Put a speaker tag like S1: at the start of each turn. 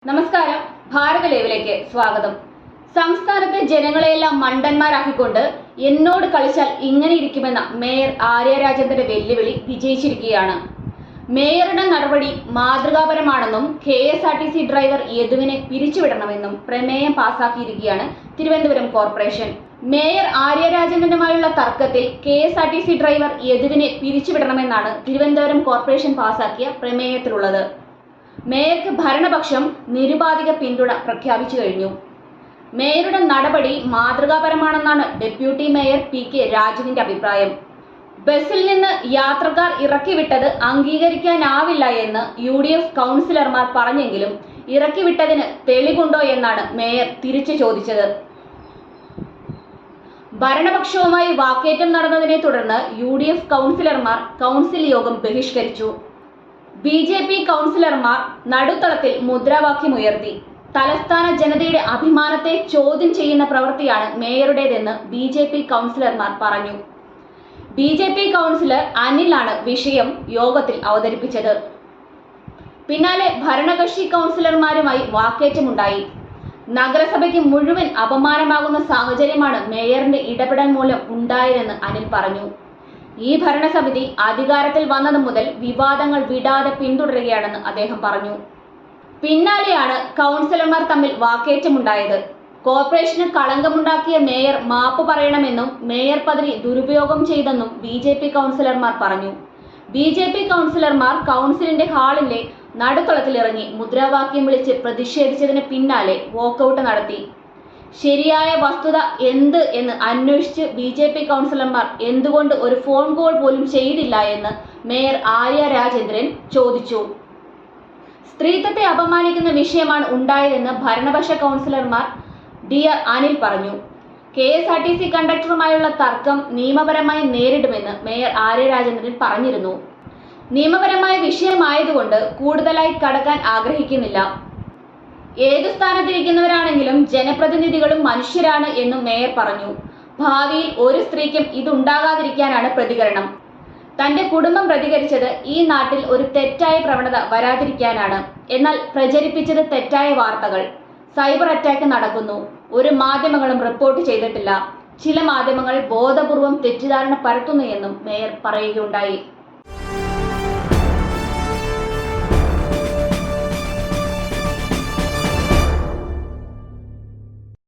S1: നമസ്കാരം, ഭാരത ലൈവിലേക്ക് സ്വാഗതം. സംസ്ഥാനത്തെ ജനങ്ങളെയെല്ലാം മണ്ടന്മാരാക്കിക്കൊണ്ട് എന്നോട് കളിച്ചാൽ ഇങ്ങനെ ഇരിക്കുമെന്ന മേയർ ആര്യ രാജേന്ദ്രന്റെ വെല്ലുവിളി വിജയിച്ചിരിക്കുകയാണ്. മേയറുടെ നടപടി മാതൃകാപരമാണെന്നും KSRTC ഡ്രൈവർ യദുവിനെ പിരിച്ചുവിടണമെന്നും പ്രമേയം പാസാക്കിയിരിക്കുകയാണ് തിരുവനന്തപുരം കോർപ്പറേഷൻ. മേയർ ആര്യ രാജേന്ദ്രനുമായുള്ള തർക്കത്തിൽ KSRTC ഡ്രൈവർ യദുവിനെ പിരിച്ചുവിടണമെന്നാണ് തിരുവനന്തപുരം കോർപ്പറേഷൻ പാസാക്കിയ പ്രമേയത്തിലുള്ളത്. മേയർക്ക് ഭരണപക്ഷം നിരുപാധിക പിന്തുണ പ്രഖ്യാപിച്ചു കഴിഞ്ഞു. മേയറുടെ നടപടി മാതൃകാപരമാണെന്നാണ് ഡെപ്യൂട്ടി മേയർ PK രാജുവിന്റെ അഭിപ്രായം. ബസിൽ നിന്ന് യാത്രക്കാർ ഇറക്കിവിട്ടത് അംഗീകരിക്കാനാവില്ല എന്ന് UDF കൗൺസിലർമാർ പറഞ്ഞെങ്കിലും ഇറക്കിവിട്ടതിന് തെളിവുണ്ടോ എന്നാണ് മേയർ തിരിച്ചു ചോദിച്ചത്. ഭരണപക്ഷവുമായി വാക്കേറ്റം നടന്നതിനെ തുടർന്ന് UDF കൗൺസിലർമാർ കൗൺസിൽ യോഗം ബഹിഷ്കരിച്ചു. BJP കൗൺസിലർമാർ നടുത്തളത്തിൽ മുദ്രാവാക്യമുയർത്തി. തലസ്ഥാന ജനതയുടെ അഭിമാനത്തെ ചോദ്യം ചെയ്യുന്ന പ്രവൃത്തിയാണ് മേയറുടേതെന്ന് BJP കൗൺസിലർമാർ പറഞ്ഞു. BJP കൗൺസിലർ അനിലാണ് വിഷയം യോഗത്തിൽ അവതരിപ്പിച്ചത്. പിന്നാലെ ഭരണകക്ഷി കൗൺസിലർമാരുമായി വാക്കേറ്റമുണ്ടായി. നഗരസഭയ്ക്ക് മുഴുവൻ അപമാനമാകുന്ന സാഹചര്യമാണ് മേയറിന്റെ ഇടപെടൽ മൂലം ഉണ്ടായതെന്ന് അനിൽ പറഞ്ഞു. ഈ ഭരണസമിതി അധികാരത്തിൽ വന്നത് മുതൽ വിവാദങ്ങൾ വിടാതെ പിന്തുടരുകയാണെന്ന് അദ്ദേഹം പറഞ്ഞു. പിന്നാലെയാണ് കൗൺസിലർമാർ തമ്മിൽ വാക്കേറ്റമുണ്ടായത്. കോർപ്പറേഷന് കളങ്കമുണ്ടാക്കിയ മേയർ മാപ്പ് പറയണമെന്നും മേയർ പദവി ദുരുപയോഗം ചെയ്തെന്നും BJP കൗൺസിലർമാർ പറഞ്ഞു. BJP കൗൺസിലർമാർ കൗൺസിലിന്റെ ഹാളിലെ നടുത്തളത്തിലിറങ്ങി മുദ്രാവാക്യം വിളിച്ച് പ്രതിഷേധിച്ചതിന് പിന്നാലെ വോക്കൌട്ട് നടത്തി. ശരിയായ വസ്തുത എന്ത് എന്ന് അന്വേഷിച്ച് BJP കൗൺസിലർമാർ എന്തുകൊണ്ട് ഒരു ഫോൺ കോൾ പോലും ചെയ്തില്ല എന്ന് മേയർ ആര്യ രാജേന്ദ്രൻ ചോദിച്ചു. സ്ത്രീത്വത്തെ അപമാനിക്കുന്ന വിഷയമാണ് ഉണ്ടായതെന്ന് ഭരണപക്ഷ കൗൺസിലർമാർ DR അനിൽ പറഞ്ഞു. KSRTC കണ്ടക്ടറുമായുള്ള തർക്കം നിയമപരമായി നേരിടുമെന്ന് മേയർ ആര്യ രാജേന്ദ്രൻ പറഞ്ഞിരുന്നു. നിയമപരമായ വിഷയമായതുകൊണ്ട് കൂടുതലായി കടക്കാൻ ആഗ്രഹിക്കുന്നില്ല. ഏതു സ്ഥാനത്തിരിക്കുന്നവരാണെങ്കിലും ജനപ്രതിനിധികളും മനുഷ്യരാണ് എന്നും മേയർ പറഞ്ഞു. ഭാവിയിൽ ഒരു സ്ത്രീക്കും ഇതുണ്ടാകാതിരിക്കാനാണ് പ്രതികരണം. തന്റെ കുടുംബം പ്രതികരിച്ചത് ഈ നാട്ടിൽ ഒരു തെറ്റായ പ്രവണത വരാതിരിക്കാനാണ്. എന്നാൽ പ്രചരിപ്പിച്ചത് തെറ്റായ വാർത്തകൾ. സൈബർ അറ്റാക്ക് നടക്കുന്നു. ഒരു മാധ്യമങ്ങളും റിപ്പോർട്ട് ചെയ്തിട്ടില്ല. ചില മാധ്യമങ്ങൾ ബോധപൂർവം തെറ്റിദ്ധാരണ പരത്തുന്നു എന്നും മേയർ പറയുകയുണ്ടായി.